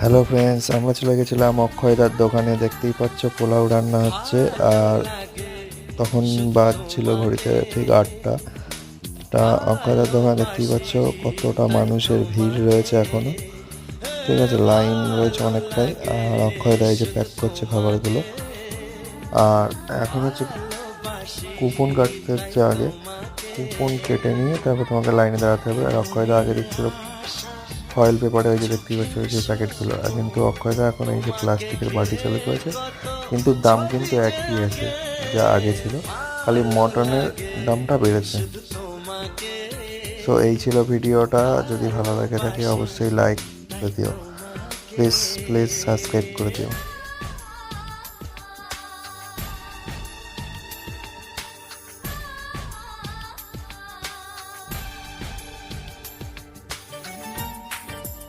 Hello friends, আমরা চলে গেছিলাম অক্ষয়দার দোকানে। দেখতেই পাচ্ছ পোলাও রান্না হচ্ছে। আর তখন বাজছিল ঘড়িতে ঠিক 8টা। অক্ষয়দার দোকানে দেখতেই পাচ্ছ কতটা মানুষের ভিড় রয়েছে এখনো। ঠিক আছে, লাইন রয়েছে অনেকটাই। আর অক্ষয়দা এই যে প্যাক করছে খাবারগুলো। আর এখন হচ্ছে কুপন কাটতে হচ্ছে আগে। কুপন কেটে নিয়ে তারপর তোমাকে লাইনে দাঁড়াতে হবে। আর অক্ষয়দা আগে দিচ্ছিল ফয়েল পেপারে, ওই যে দেখতেই পাচ্ছ ওই যে প্যাকেটগুলো। আর কিন্তু অক্ষয়দা এখন এই যে প্লাস্টিকের বাটি চালু করেছে। কিন্তু দাম কিন্তু একই আছে যা আগে ছিল, খালি মটনের দামটা বেড়েছে। সো এই ছিল ভিডিওটা। যদি ভালো লাগে থাকে অবশ্যই লাইক করে দিও, প্লিজ প্লিজ সাবস্ক্রাইব করে দিও।